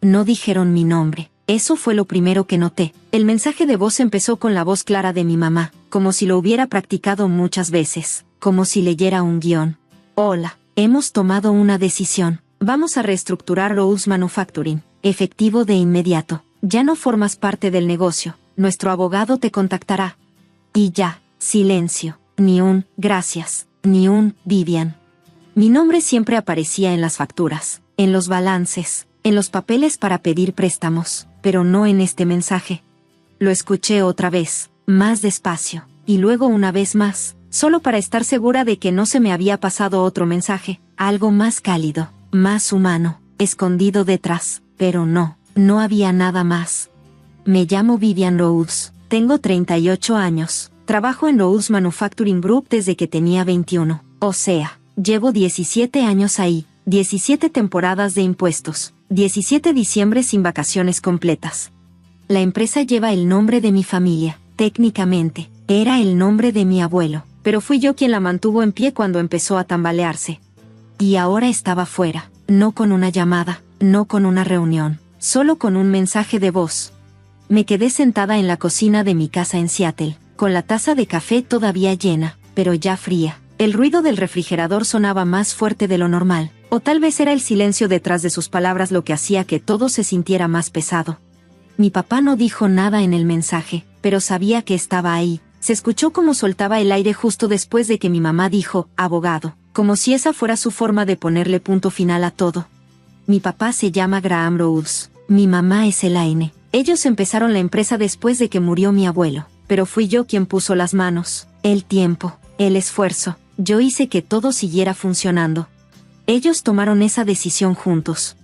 No dijeron mi nombre. Eso fue lo primero que noté. El mensaje de voz empezó con la voz clara de mi mamá, como si lo hubiera practicado muchas veces, como si leyera un guión. Hola, hemos tomado una decisión. Vamos a reestructurar Rose Manufacturing. Efectivo de inmediato. Ya no formas parte del negocio. Nuestro abogado te contactará. Y ya, silencio. Ni un gracias, ni un Vivian. Mi nombre siempre aparecía en las facturas, en los balances, en los papeles para pedir préstamos, pero no en este mensaje. Lo escuché otra vez, más despacio, y luego una vez más, solo para estar segura de que no se me había pasado otro mensaje, algo más cálido, más humano, escondido detrás, pero no había nada más. Me llamo Vivian Rhodes, tengo 38 años, trabajo en Rhodes Manufacturing Group desde que tenía 21, o sea, llevo 17 años ahí, 17 temporadas de impuestos, 17 diciembres sin vacaciones completas. La empresa lleva el nombre de mi familia, técnicamente, era el nombre de mi abuelo, pero fui yo quien la mantuvo en pie cuando empezó a tambalearse. Y ahora estaba fuera, no con una llamada, no con una reunión, solo con un mensaje de voz. Me quedé sentada en la cocina de mi casa en Seattle, con la taza de café todavía llena, pero ya fría. El ruido del refrigerador sonaba más fuerte de lo normal, o tal vez era el silencio detrás de sus palabras lo que hacía que todo se sintiera más pesado. Mi papá no dijo nada en el mensaje, pero sabía que estaba ahí. Se escuchó cómo soltaba el aire justo después de que mi mamá dijo, abogado, como si esa fuera su forma de ponerle punto final a todo. Mi papá se llama Graham Rhodes, mi mamá es Elaine. Ellos empezaron la empresa después de que murió mi abuelo, pero fui yo quien puso las manos, el tiempo, el esfuerzo. Yo hice que todo siguiera funcionando. Ellos tomaron esa decisión juntos.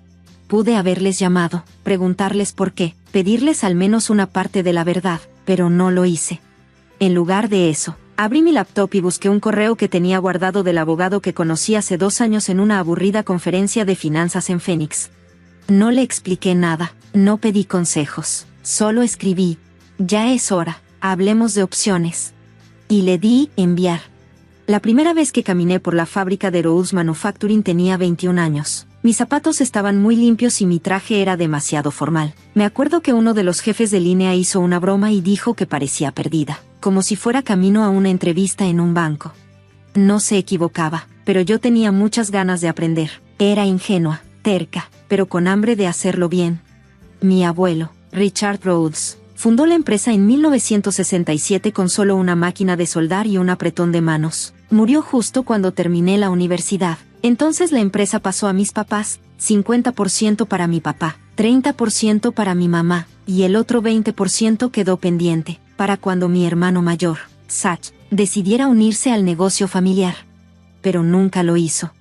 Pude haberles llamado, preguntarles por qué, pedirles al menos una parte de la verdad, pero no lo hice. En lugar de eso, abrí mi laptop y busqué un correo que tenía guardado del abogado que conocí hace 2 años en una aburrida conferencia de finanzas en Phoenix. No le expliqué nada, no pedí consejos, solo escribí, ya es hora, hablemos de opciones. Y le di enviar. La primera vez que caminé por la fábrica de Rhodes Manufacturing tenía 21 años. Mis zapatos estaban muy limpios y mi traje era demasiado formal. Me acuerdo que uno de los jefes de línea hizo una broma y dijo que parecía perdida, como si fuera camino a una entrevista en un banco. No se equivocaba, pero yo tenía muchas ganas de aprender. Era ingenua, terca, pero con hambre de hacerlo bien. Mi abuelo, Richard Rhodes, fundó la empresa en 1967 con solo una máquina de soldar y un apretón de manos. Murió justo cuando terminé la universidad. Entonces la empresa pasó a mis papás, 50% para mi papá, 30% para mi mamá, y el otro 20% quedó pendiente, para cuando mi hermano mayor, Zach, decidiera unirse al negocio familiar. Pero nunca lo hizo.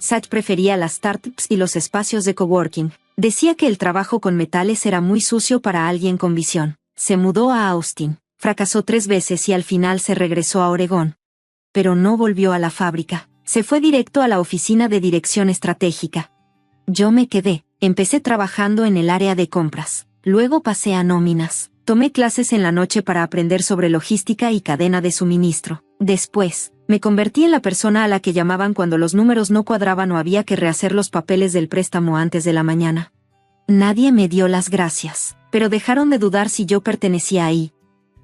Zach prefería las startups y los espacios de coworking. Decía que el trabajo con metales era muy sucio para alguien con visión. Se mudó a Austin, fracasó 3 veces y al final se regresó a Oregón. Pero no volvió a la fábrica, se fue directo a la oficina de dirección estratégica. Yo me quedé, empecé trabajando en el área de compras, luego pasé a nóminas, tomé clases en la noche para aprender sobre logística y cadena de suministro. Después, me convertí en la persona a la que llamaban cuando los números no cuadraban o había que rehacer los papeles del préstamo antes de la mañana. Nadie me dio las gracias, pero dejaron de dudar si yo pertenecía ahí.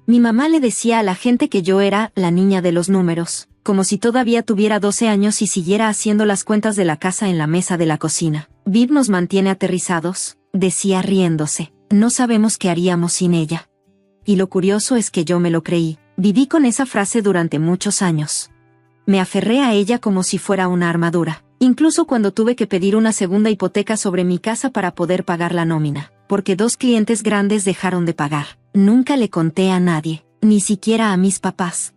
Mi mamá le decía a la gente que yo era la niña de los números, como si todavía tuviera 12 años y siguiera haciendo las cuentas de la casa en la mesa de la cocina. Viv nos mantiene aterrizados, decía riéndose, no sabemos qué haríamos sin ella. Y lo curioso es que yo me lo creí, viví con esa frase durante muchos años. Me aferré a ella como si fuera una armadura, incluso cuando tuve que pedir una segunda hipoteca sobre mi casa para poder pagar la nómina, porque 2 clientes grandes dejaron de pagar. Nunca le conté a nadie, ni siquiera a mis papás.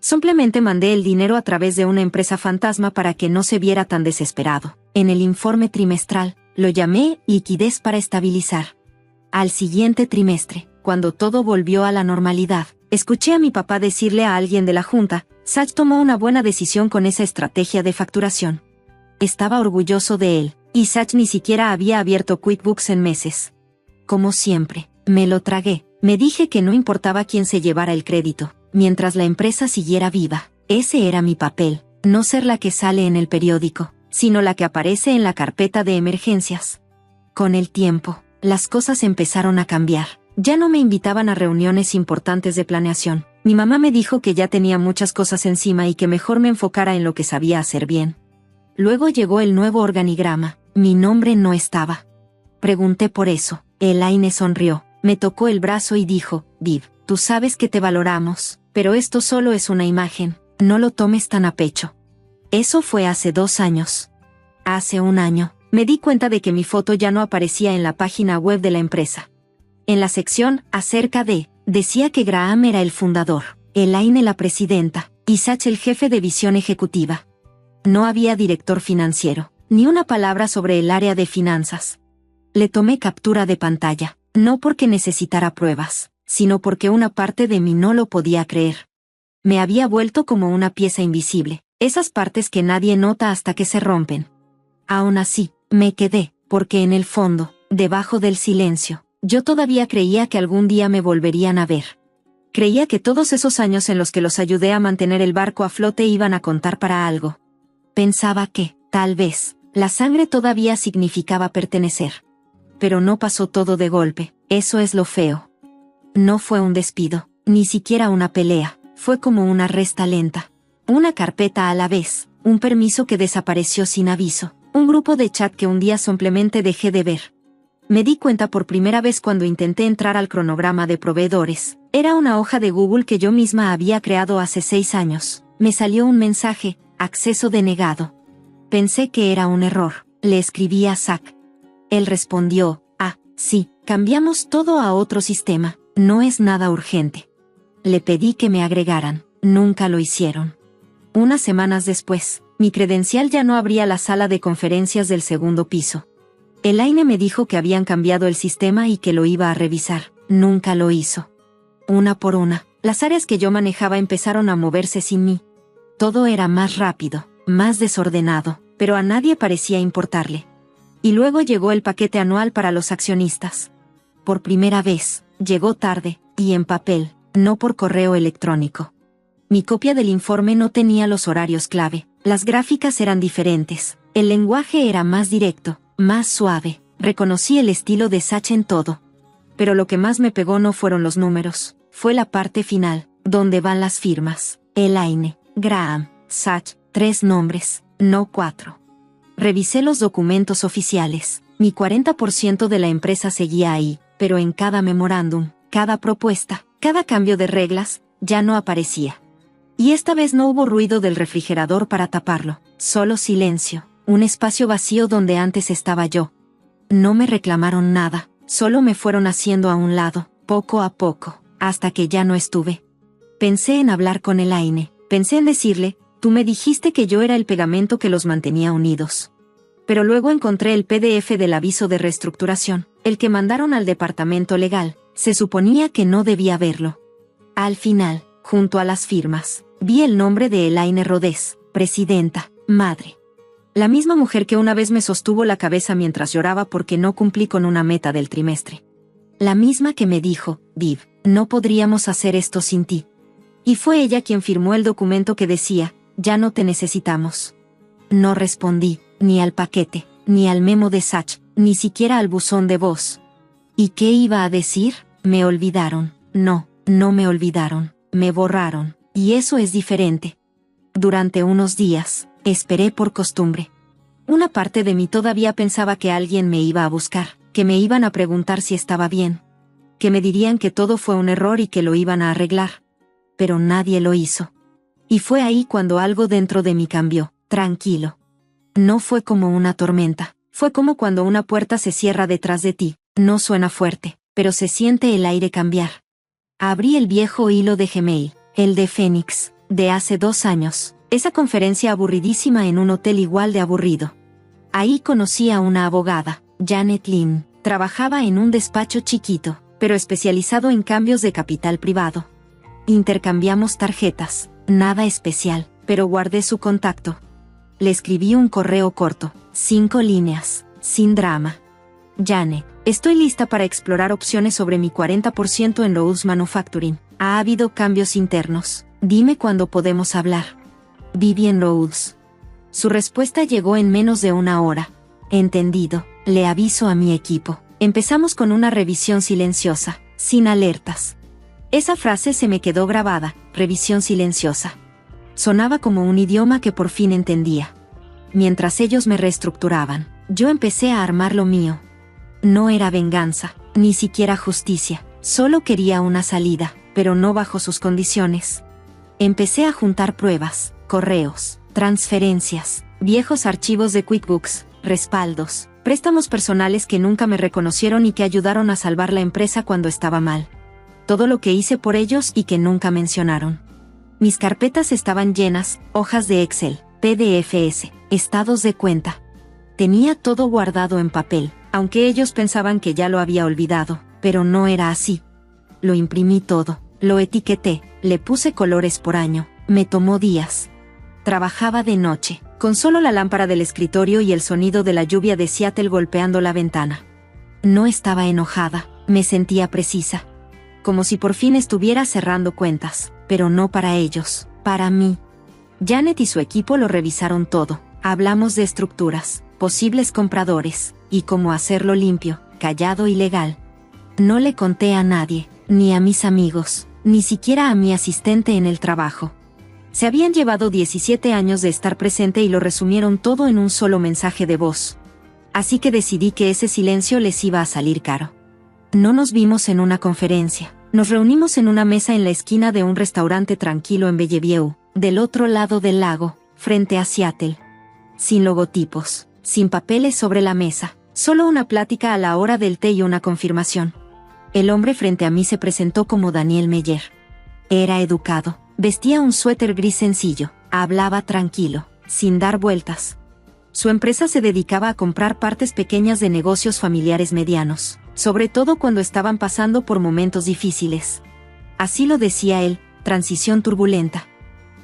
Simplemente mandé el dinero a través de una empresa fantasma para que no se viera tan desesperado. En el informe trimestral, lo llamé liquidez para estabilizar. Al siguiente trimestre, cuando todo volvió a la normalidad, escuché a mi papá decirle a alguien de la junta, Zach tomó una buena decisión con esa estrategia de facturación. Estaba orgulloso de él, y Zach ni siquiera había abierto QuickBooks en meses. Como siempre, me lo tragué. Me dije que no importaba quién se llevara el crédito, mientras la empresa siguiera viva. Ese era mi papel, no ser la que sale en el periódico, sino la que aparece en la carpeta de emergencias. Con el tiempo, las cosas empezaron a cambiar. Ya no me invitaban a reuniones importantes de planeación. Mi mamá me dijo que ya tenía muchas cosas encima y que mejor me enfocara en lo que sabía hacer bien. Luego llegó el nuevo organigrama. Mi nombre no estaba. Pregunté por eso. Elaine sonrió, me tocó el brazo y dijo, Viv, tú sabes que te valoramos, pero esto solo es una imagen, no lo tomes tan a pecho. Eso fue hace 2 años. Hace 1 año, me di cuenta de que mi foto ya no aparecía en la página web de la empresa. En la sección acerca de, decía que Graham era el fundador, Elaine la presidenta, y Zach el jefe de visión ejecutiva. No había director financiero, ni una palabra sobre el área de finanzas. Le tomé captura de pantalla, no porque necesitara pruebas, sino porque una parte de mí no lo podía creer. Me había vuelto como una pieza invisible, esas partes que nadie nota hasta que se rompen. Aún así, me quedé, porque en el fondo, debajo del silencio, yo todavía creía que algún día me volverían a ver. Creía que todos esos años en los que los ayudé a mantener el barco a flote iban a contar para algo. Pensaba que, tal vez, la sangre todavía significaba pertenecer. Pero no pasó todo de golpe, eso es lo feo. No fue un despido, ni siquiera una pelea, fue como una resta lenta. Una carpeta a la vez, un permiso que desapareció sin aviso, un grupo de chat que un día simplemente dejé de ver. Me di cuenta por primera vez cuando intenté entrar al cronograma de proveedores. Era una hoja de Google que yo misma había creado hace 6 años. Me salió un mensaje, acceso denegado. Pensé que era un error, le escribí a Zach. Él respondió, sí, cambiamos todo a otro sistema, no es nada urgente. Le pedí que me agregaran, nunca lo hicieron. Unas semanas después, mi credencial ya no abría la sala de conferencias del 2º piso. Elaine me dijo que habían cambiado el sistema y que lo iba a revisar, nunca lo hizo. Una por una, las áreas que yo manejaba empezaron a moverse sin mí. Todo era más rápido, más desordenado, pero a nadie parecía importarle. Y luego llegó el paquete anual para los accionistas. Por primera vez, llegó tarde, y en papel, no por correo electrónico. Mi copia del informe no tenía los horarios clave, las gráficas eran diferentes, el lenguaje era más directo, más suave, reconocí el estilo de Zach en todo. Pero lo que más me pegó no fueron los números, fue la parte final, donde van las firmas, Elaine, Graham, Zach, 3 nombres, no 4. Revisé los documentos oficiales. Mi 40% de la empresa seguía ahí, pero en cada memorándum, cada propuesta, cada cambio de reglas, ya no aparecía. Y esta vez no hubo ruido del refrigerador para taparlo, solo silencio, un espacio vacío donde antes estaba yo. No me reclamaron nada, solo me fueron haciendo a un lado, poco a poco, hasta que ya no estuve. Pensé en hablar con Elaine, pensé en decirle, tú me dijiste que yo era el pegamento que los mantenía unidos. Pero luego encontré el PDF del aviso de reestructuración, el que mandaron al departamento legal, se suponía que no debía verlo. Al final, junto a las firmas, vi el nombre de Elaine Rodés, presidenta, madre. La misma mujer que una vez me sostuvo la cabeza mientras lloraba porque no cumplí con una meta del trimestre. La misma que me dijo, Viv, no podríamos hacer esto sin ti. Y fue ella quien firmó el documento que decía, ya no te necesitamos. No respondí, ni al paquete, ni al memo de Zach, ni siquiera al buzón de voz. ¿Y qué iba a decir? Me olvidaron. No, no me olvidaron, me borraron, y eso es diferente. Durante unos días, esperé por costumbre. Una parte de mí todavía pensaba que alguien me iba a buscar, que me iban a preguntar si estaba bien, que me dirían que todo fue un error y que lo iban a arreglar. Pero nadie lo hizo. Y fue ahí cuando algo dentro de mí cambió, tranquilo. No fue como una tormenta, fue como cuando una puerta se cierra detrás de ti, no suena fuerte, pero se siente el aire cambiar. Abrí el viejo hilo de Gmail, el de Phoenix, de hace 2 años, esa conferencia aburridísima en un hotel igual de aburrido. Ahí conocí a una abogada, Janet Lynn, trabajaba en un despacho chiquito, pero especializado en cambios de capital privado. Intercambiamos tarjetas, nada especial, pero guardé su contacto. Le escribí un correo corto, 5 líneas, sin drama. Janet, estoy lista para explorar opciones sobre mi 40% en Lowe's Manufacturing. Ha habido cambios internos. Dime cuándo podemos hablar. Viví en Lowe's. Su respuesta llegó en menos de 1 hora. Entendido, le aviso a mi equipo. Empezamos con una revisión silenciosa, sin alertas. Esa frase se me quedó grabada, revisión silenciosa. Sonaba como un idioma que por fin entendía. Mientras ellos me reestructuraban, yo empecé a armar lo mío. No era venganza, ni siquiera justicia, solo quería una salida, pero no bajo sus condiciones. Empecé a juntar pruebas, correos, transferencias, viejos archivos de QuickBooks, respaldos, préstamos personales que nunca me reconocieron y que ayudaron a salvar la empresa cuando estaba mal. Todo lo que hice por ellos y que nunca mencionaron. Mis carpetas estaban llenas, hojas de Excel, PDFs, estados de cuenta. Tenía todo guardado en papel, aunque ellos pensaban que ya lo había olvidado, pero no era así. Lo imprimí todo, lo etiqueté, le puse colores por año, me tomó días. Trabajaba de noche, con solo la lámpara del escritorio y el sonido de la lluvia de Seattle golpeando la ventana. No estaba enojada, me sentía precisa. Como si por fin estuviera cerrando cuentas, pero no para ellos, para mí. Janet y su equipo lo revisaron todo, hablamos de estructuras, posibles compradores, y cómo hacerlo limpio, callado y legal. No le conté a nadie, ni a mis amigos, ni siquiera a mi asistente en el trabajo. Se habían llevado 17 años de estar presente y lo resumieron todo en un solo mensaje de voz. Así que decidí que ese silencio les iba a salir caro. No nos vimos en una conferencia, nos reunimos en una mesa en la esquina de un restaurante tranquilo en Bellevue, del otro lado del lago, frente a Seattle. Sin logotipos, sin papeles sobre la mesa, solo una plática a la hora del té y una confirmación. El hombre frente a mí se presentó como Daniel Meyer. Era educado, vestía un suéter gris sencillo, hablaba tranquilo, sin dar vueltas. Su empresa se dedicaba a comprar partes pequeñas de negocios familiares medianos, sobre todo cuando estaban pasando por momentos difíciles. Así lo decía él, transición turbulenta.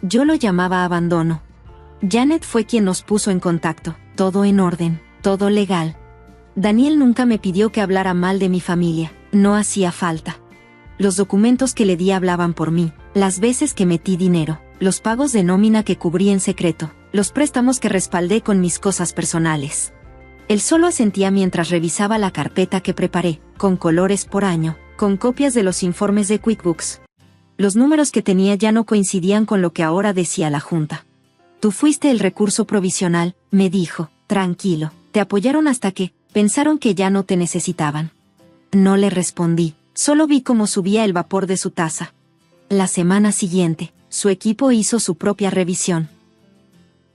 Yo lo llamaba abandono. Janet fue quien nos puso en contacto, todo en orden, todo legal. Daniel nunca me pidió que hablara mal de mi familia, no hacía falta. Los documentos que le di hablaban por mí, las veces que metí dinero, los pagos de nómina que cubrí en secreto, los préstamos que respaldé con mis cosas personales. Él solo asentía mientras revisaba la carpeta que preparé, con colores por año, con copias de los informes de QuickBooks. Los números que tenía ya no coincidían con lo que ahora decía la Junta. Tú fuiste el recurso provisional, me dijo, tranquilo, te apoyaron hasta que pensaron que ya no te necesitaban. No le respondí, solo vi cómo subía el vapor de su taza. La semana siguiente, su equipo hizo su propia revisión.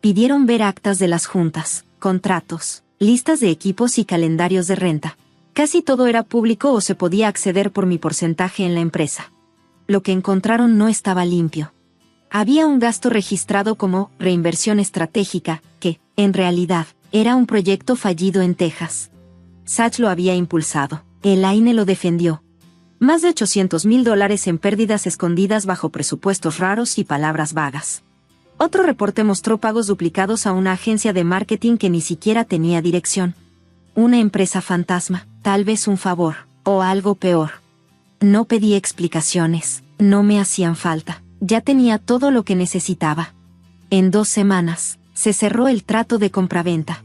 Pidieron ver actas de las juntas, contratos, listas de equipos y calendarios de renta. Casi todo era público o se podía acceder por mi porcentaje en la empresa. Lo que encontraron no estaba limpio. Había un gasto registrado como reinversión estratégica, que, en realidad, era un proyecto fallido en Texas. Sachs lo había impulsado, Elaine lo defendió. Más de $800,000 en pérdidas escondidas bajo presupuestos raros y palabras vagas. Otro reporte mostró pagos duplicados a una agencia de marketing que ni siquiera tenía dirección. Una empresa fantasma, tal vez un favor, o algo peor. No pedí explicaciones, no me hacían falta, ya tenía todo lo que necesitaba. En 2 semanas, se cerró el trato de compraventa.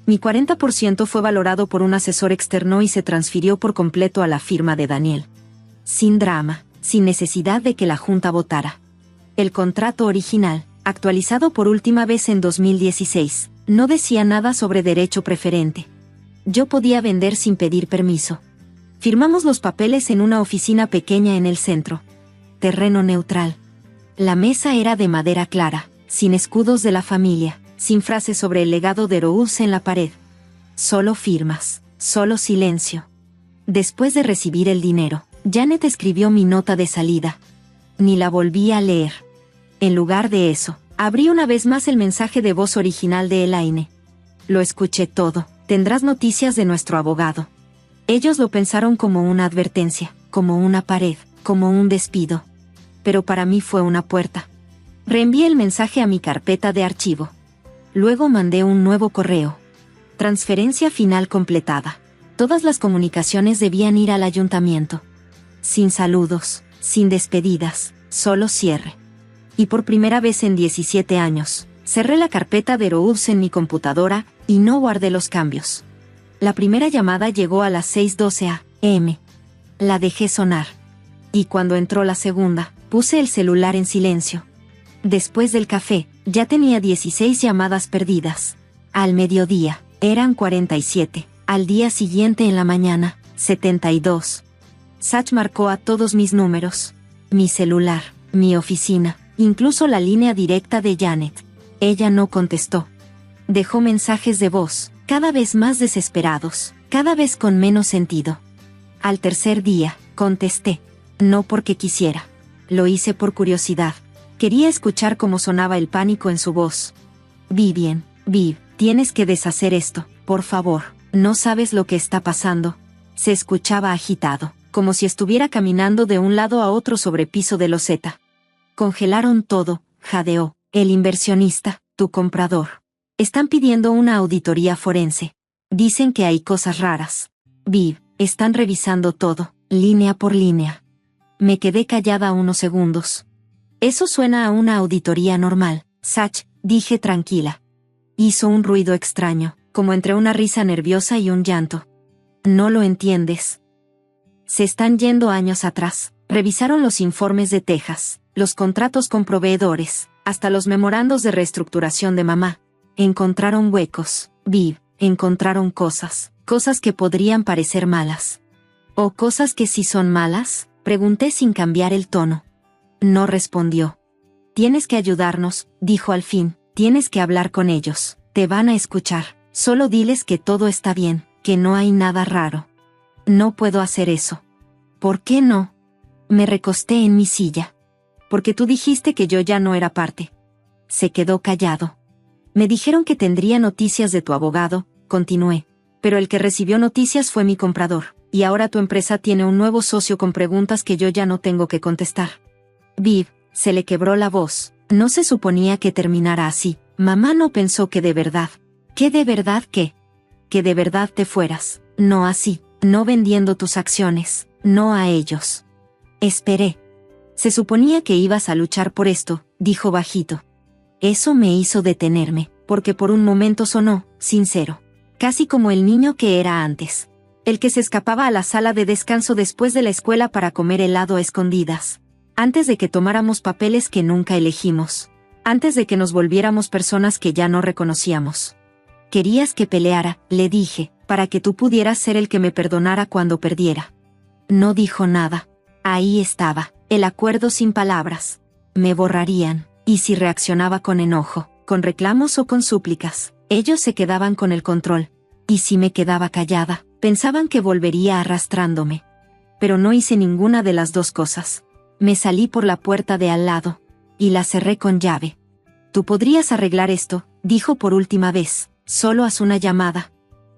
Mi 40% fue valorado por un asesor externo y se transfirió por completo a la firma de Daniel. Sin drama, sin necesidad de que la Junta votara. El contrato original, actualizado por última vez en 2016, no decía nada sobre derecho preferente. Yo podía vender sin pedir permiso. Firmamos los papeles en una oficina pequeña en el centro. Terreno neutral. La mesa era de madera clara, sin escudos de la familia, sin frases sobre el legado de Rouse en la pared. Solo firmas, solo silencio. Después de recibir el dinero, Janet escribió mi nota de salida. Ni la volví a leer. En lugar de eso, abrí una vez más el mensaje de voz original de Elaine. Lo escuché todo, tendrás noticias de nuestro abogado. Ellos lo pensaron como una advertencia, como una pared, como un despido. Pero para mí fue una puerta. Reenvié el mensaje a mi carpeta de archivo. Luego mandé un nuevo correo. Transferencia final completada. Todas las comunicaciones debían ir al ayuntamiento. Sin saludos, sin despedidas, solo cierre. Y por primera vez en 17 años, cerré la carpeta de Rouse en mi computadora y no guardé los cambios. La primera llamada llegó a las 6:12 a.m. La dejé sonar. Y cuando entró la segunda, puse el celular en silencio. Después del café, ya tenía 16 llamadas perdidas. Al mediodía, eran 47. Al día siguiente en la mañana, 72. Sach marcó a todos mis números. Mi celular, mi oficina, incluso la línea directa de Janet. Ella no contestó. Dejó mensajes de voz, cada vez más desesperados, cada vez con menos sentido. Al tercer día, contesté. No porque quisiera. Lo hice por curiosidad. Quería escuchar cómo sonaba el pánico en su voz. Vivian, tienes que deshacer esto, por favor. No sabes lo que está pasando. Se escuchaba agitado, como si estuviera caminando de un lado a otro sobre piso de loseta. Congelaron todo, jadeó. El inversionista, tu comprador. Están pidiendo una auditoría forense. Dicen que hay cosas raras. Están revisando todo, línea por línea. Me quedé callada unos segundos. Eso suena a una auditoría normal, Sach, dije tranquila. Hizo un ruido extraño, como entre una risa nerviosa y un llanto. No lo entiendes. Se están yendo años atrás. Revisaron los informes de Texas, los contratos con proveedores, hasta los memorandos de reestructuración de mamá. Encontraron huecos, encontraron cosas que podrían parecer malas. ¿O cosas que sí son malas? Pregunté sin cambiar el tono. No respondió. Tienes que ayudarnos, dijo al fin, tienes que hablar con ellos, te van a escuchar, solo diles que todo está bien, que no hay nada raro. No puedo hacer eso. ¿Por qué no? Me recosté en mi silla. Porque tú dijiste que yo ya no era parte. Se quedó callado. Me dijeron que tendría noticias de tu abogado, continué, pero el que recibió noticias fue mi comprador. Y ahora tu empresa tiene un nuevo socio con preguntas que yo ya no tengo que contestar. Se le quebró la voz. No se suponía que terminara así. Mamá no pensó que de verdad. ¿Qué de verdad qué? Que de verdad te fueras. No así. No vendiendo tus acciones. No a ellos. Esperé. Se suponía que ibas a luchar por esto, dijo bajito. Eso me hizo detenerme, porque por un momento sonó, sincero. Casi como el niño que era antes. El que se escapaba a la sala de descanso después de la escuela para comer helado a escondidas. Antes de que tomáramos papeles que nunca elegimos. Antes de que nos volviéramos personas que ya no reconocíamos. Querías que peleara, le dije, para que tú pudieras ser el que me perdonara cuando perdiera. No dijo nada. Ahí estaba, el acuerdo sin palabras. Me borrarían, y si reaccionaba con enojo, con reclamos o con súplicas, ellos se quedaban con el control. Y si me quedaba callada, pensaban que volvería arrastrándome. Pero no hice ninguna de las dos cosas. Me salí por la puerta de al lado. Y la cerré con llave. Tú podrías arreglar esto, dijo por última vez. Solo haz una llamada.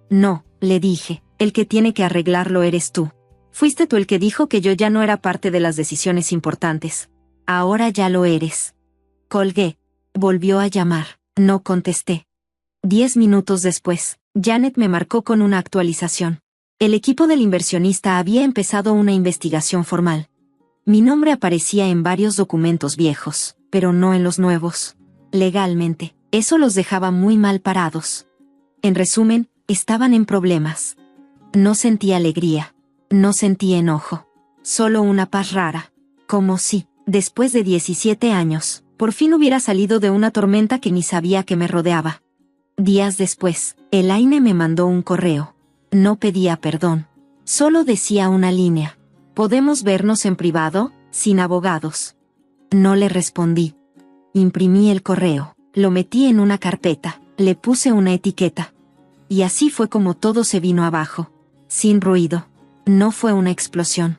No, le dije, el que tiene que arreglarlo eres tú. Fuiste tú el que dijo que yo ya no era parte de las decisiones importantes. Ahora ya lo eres. Colgué. Volvió a llamar. No contesté. 10 minutos después, Janet me marcó con una actualización. El equipo del inversionista había empezado una investigación formal. Mi nombre aparecía en varios documentos viejos, pero no en los nuevos. Legalmente, eso los dejaba muy mal parados. En resumen, estaban en problemas. No sentí alegría. No sentí enojo. Solo una paz rara. Como si, después de 17 años, por fin hubiera salido de una tormenta que ni sabía que me rodeaba. Días después, Elaine me mandó un correo. No pedía perdón. Solo decía una línea. ¿Podemos vernos en privado, sin abogados? No le respondí. Imprimí el correo, lo metí en una carpeta, le puse una etiqueta. Y así fue como todo se vino abajo. Sin ruido. No fue una explosión.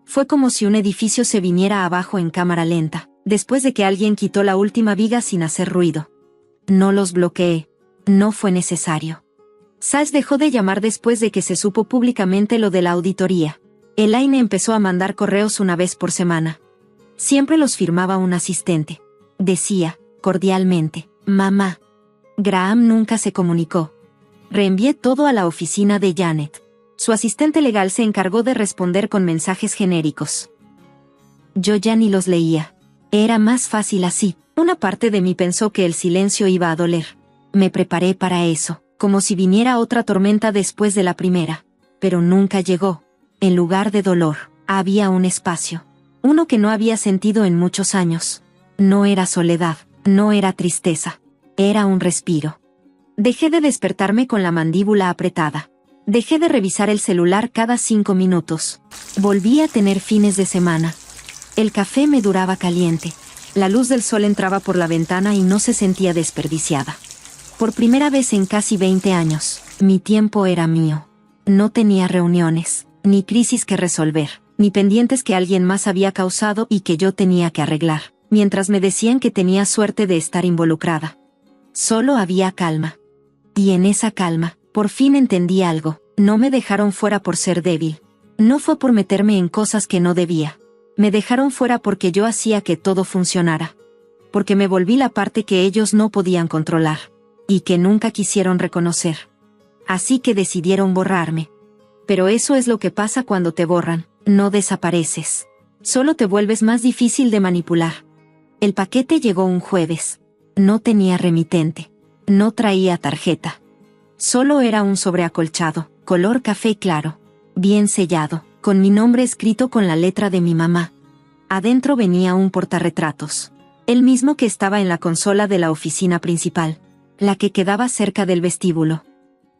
Fue como si un edificio se viniera abajo en cámara lenta, después de que alguien quitó la última viga sin hacer ruido. No los bloqueé. No fue necesario. Sach dejó de llamar después de que se supo públicamente lo de la auditoría. Elaine empezó a mandar correos una vez por semana. Siempre los firmaba un asistente. Decía, cordialmente, mamá. Graham nunca se comunicó. Reenvié todo a la oficina de Janet. Su asistente legal se encargó de responder con mensajes genéricos. Yo ya ni los leía. Era más fácil así. Una parte de mí pensó que el silencio iba a doler. Me preparé para eso, como si viniera otra tormenta después de la primera. Pero nunca llegó. En lugar de dolor, había un espacio. Uno que no había sentido en muchos años. No era soledad, no era tristeza. Era un respiro. Dejé de despertarme con la mandíbula apretada. Dejé de revisar el celular cada 5 minutos. Volví a tener fines de semana. El café me duraba caliente. La luz del sol entraba por la ventana y no se sentía desperdiciada. Por primera vez en casi 20 años, mi tiempo era mío. No tenía reuniones, ni crisis que resolver, ni pendientes que alguien más había causado y que yo tenía que arreglar, mientras me decían que tenía suerte de estar involucrada. Solo había calma. Y en esa calma, por fin entendí algo. No me dejaron fuera por ser débil. No fue por meterme en cosas que no debía. Me dejaron fuera porque yo hacía que todo funcionara. Porque me volví la parte que ellos no podían controlar. Y que nunca quisieron reconocer. Así que decidieron borrarme. Pero eso es lo que pasa cuando te borran. No desapareces. Solo te vuelves más difícil de manipular. El paquete llegó un jueves. No tenía remitente. No traía tarjeta. Solo era un sobreacolchado, color café claro. Bien sellado, con mi nombre escrito con la letra de mi mamá. Adentro venía un portarretratos. El mismo que estaba en la consola de la oficina principal. La que quedaba cerca del vestíbulo.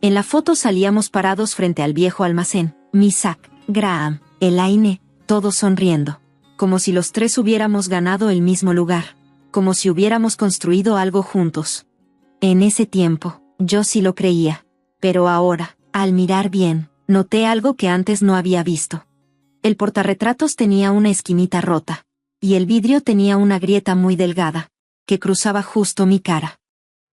En la foto salíamos parados frente al viejo almacén. Isaac, Graham, Elaine, todos sonriendo. Como si los tres hubiéramos ganado el mismo lugar. Como si hubiéramos construido algo juntos. En ese tiempo, yo sí lo creía. Pero ahora, al mirar bien, noté algo que antes no había visto. El portarretratos tenía una esquinita rota. Y el vidrio tenía una grieta muy delgada, que cruzaba justo mi cara.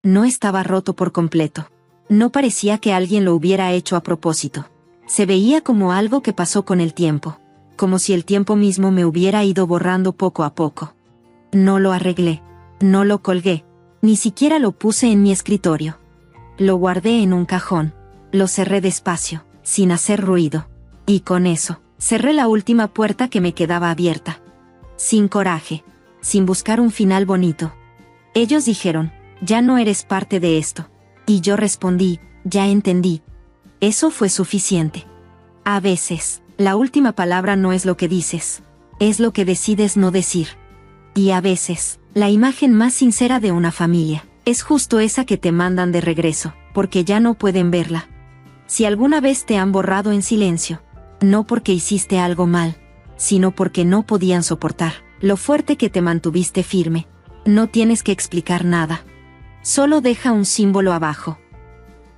No estaba roto por completo. No parecía que alguien lo hubiera hecho a propósito. Se veía como algo que pasó con el tiempo. Como si el tiempo mismo me hubiera ido borrando poco a poco. No lo arreglé. No lo colgué. Ni siquiera lo puse en mi escritorio. Lo guardé en un cajón. Lo cerré despacio, sin hacer ruido. Y con eso, cerré la última puerta que me quedaba abierta. Sin coraje. Sin buscar un final bonito. Ellos dijeron, ya no eres parte de esto. Y yo respondí, ya entendí. Eso fue suficiente. A veces, la última palabra no es lo que dices. Es lo que decides no decir. Y a veces, la imagen más sincera de una familia, es justo esa que te mandan de regreso, porque ya no pueden verla. Si alguna vez te han borrado en silencio, no porque hiciste algo mal, sino porque no podían soportar lo fuerte que te mantuviste firme. No tienes que explicar nada. Solo deja un símbolo abajo,